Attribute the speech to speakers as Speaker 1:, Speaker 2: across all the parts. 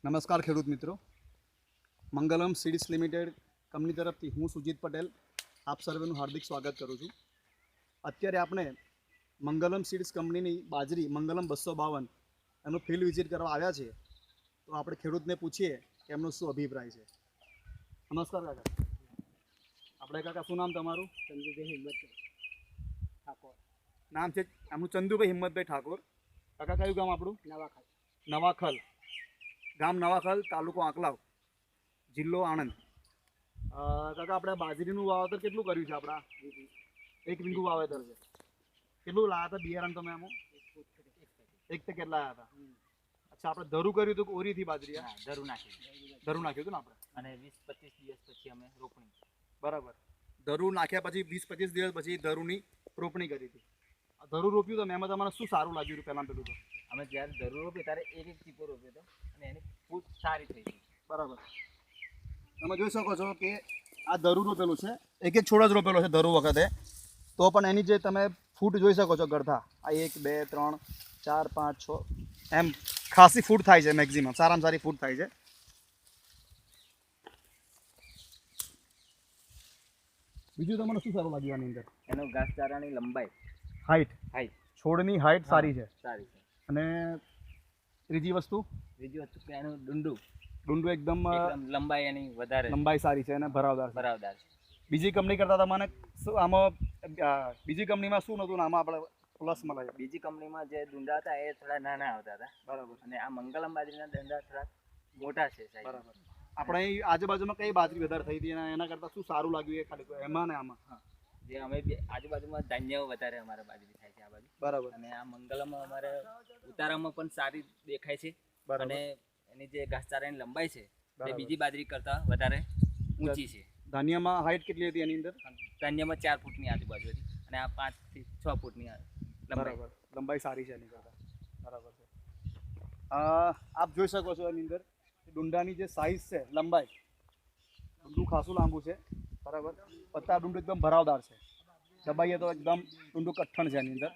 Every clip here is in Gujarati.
Speaker 1: નમસ્કાર ખેડૂત મિત્રો, મંગલમ સીડ્સ લિમિટેડ કંપની તરફથી હું સુજીત પટેલ આપ સર્વેનું હાર્દિક સ્વાગત કરું છું. અત્યારે આપણે મંગલમ સીડ્સ કંપનીની બાજરી મંગલમ 252 એનું ફિલ્ડ વિઝિટ કરવા આવ્યા છીએ. તો આપણે ખેડૂતને પૂછીએ કે એમનો શું અભિપ્રાય છે. નમસ્કાર કાકા. આપણે કાકા શું નામ તમારું?
Speaker 2: ચંદુભાઈ હિંમતભાઈ ઠાકોર.
Speaker 1: નામ છે એમનું ચંદુભાઈ હિંમતભાઈ ઠાકોર. કાકા કયું ગામ આપણું?
Speaker 2: નવાખલ.
Speaker 1: નવાખલ ગામ, નવાખલ, તાલુકો આંકલાવ, જિલ્લો આણંદ. કાકા આપણે બાજરીનું વાવેતર કેટલું કર્યું છે? આપણા 1 વીઘું વાવેતર છે. કેટલું લાવ્યા હતા બિયારણ તમે એમાં? એક તે કેટલા આવ્યા હતા? અચ્છા, આપણે ધરું કર્યું હતું કે ઓરીથી બાજરી?
Speaker 2: ધરું નાખ્યું
Speaker 1: હતું ને આપણે.
Speaker 2: અને 20-25 દિવસ પછી અમે રોપણી.
Speaker 1: બરાબર. ધરું નાખ્યા પછી 20-25 દિવસ પછી ધરુંની રોપણી કરી હતી. ધરું રોપ્યું તો એમાં તમારે શું સારું લાગ્યું પહેલાં પેલું તો?
Speaker 2: અમે જ્યારે ધરું રોપ્યું ત્યારે એક ટીપો રોપ્યો હતો અને એની ફૂટ સારી થઈ ગઈ.
Speaker 1: બરાબર. તમે જોઈ શકો છો કે આ ધરું રોપેલું છે, એક છોડ જ રોપેલો છે ધરું વખતે, તો પણ એની જે તમે ફૂટ જોઈ શકો છો ગળથા, આ 1 2 3 4 5 6 એમ ખાસી ફૂટ થાય છે, મેક્સિમમ સારામાં સારી ફૂટ થાય છે. બીજું તમને શું સારું લાગ્યું આની અંદર?
Speaker 2: એનો ઘાસચારાની લંબાઈ,
Speaker 1: હાઈટ છોડની હાઈટ સારી છે.
Speaker 2: સારી છે.
Speaker 1: અને ત્રીજી વસ્તુ
Speaker 2: કે એનું
Speaker 1: ડુંડું એકદમ
Speaker 2: લંબાઈ એની વધારે,
Speaker 1: લંબાઈ સારી છે અને ભરાવદાર
Speaker 2: છે.
Speaker 1: બીજી કંપની કરતાં તમને આમાં બીજી કંપનીમાં શું નહોતું ને આમાં આપણે પ્લસ મળે છે?
Speaker 2: બીજી કંપનીમાં જે ડુંડા હતા એ થોડા નાના આવતા હતા. બરાબર. અને આ મંગલમ બાજરીના ડંડા થોડા મોટા છે.
Speaker 1: બરાબર. આપણે અહીં આજુબાજુમાં કઈ બાજરી વધારે થઈ હતી અને એના કરતાં શું સારું લાગ્યું એ ખાલી એમાં ને આમાં?
Speaker 2: જે અમે આજુબાજુમાં ધાન્ય વધારે અમારે બાજરી થાય છે આ બાજુ.
Speaker 1: બરાબર.
Speaker 2: અને આ મંગલમાં અમારે ઉતારામાં પણ સારી દેખાય છે. અને એની જે ઘાસચારાની લંબાઈ છે એ બીજી બાજરી કરતાં વધારે ઊંચી છે.
Speaker 1: ધાન્યમાં હાઈટ કેટલી હતી એની અંદર?
Speaker 2: ધાન્યમાં 4 ફૂટની આજુબાજુ હતી અને આ 5 થી 6 ફૂટની
Speaker 1: બરાબર. લંબાઈ સારી છે એની કરતાં. બરાબર છે. આપ જોઈ શકો છો એની અંદર ડુંડાની જે સાઇઝ છે, લંબાઈ, ડુંડું ખાસું લાંબુ છે. બરાબર. પત્તા ડુંડું એકદમ ભરાવદાર છે. દબાઈએ તો એકદમ ડુંડું કઠણ છે એની અંદર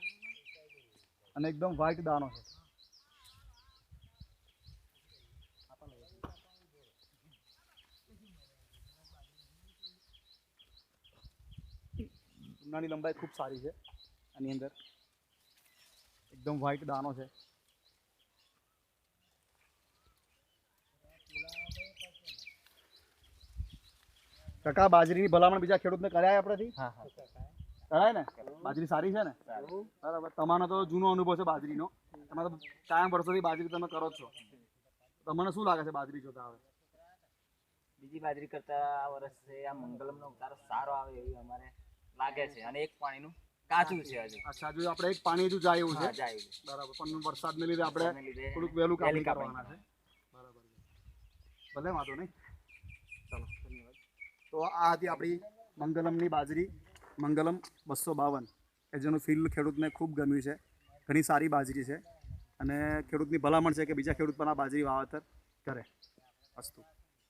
Speaker 1: અને એકદમ વ્હાઈટ દાણો છે. ડુંડાની લંબાઈ ખૂબ સારી છે. આની અંદર એકદમ વ્હાઈટ દાણો છે. કાકા, બાજરીની ભલામણ બીજા ખેડૂતને કરાય આપણાથી? કરાય ને? બાજરી સારી છે ને? બરાબર. તમારો તો જૂનો અનુભવ છે બાજરીનો, તમે તો કાયમ વર્ષોથી બાજરી તમે કરો જ છો. તમને શું લાગે છે બાજરી જોતા? હવે
Speaker 2: બીજી બાજરી કરતા આ વર્ષે આ મંગલમનો ઉતારો સારો આવે એવી અમારે લાગે છે. અને એક પાણીનું કાચું છે હજુ.
Speaker 1: અચ્છા, હજુ આપણે એક પાણી હજુ જાય એવું છે. બરાબર. પણ વરસાદને લીધે આપણે થોડુંક વહેલું કામ કરવાના છે. બરાબર. ભલે, વાંધો નહીં. ચાલો, ધન્યવાદ. તો આ હતી આપણી મંગલમની બાજરી, મંગલમ 252, કે જેનું ફિલ્ડ ખેડૂતને ખૂબ ગમ્યું છે. ઘણી સારી બાજરી છે અને ખેડૂતની ભલામણ છે કે બીજા ખેડૂત પણ આ બાજરી વાવેતર કરે. અસ્તુ.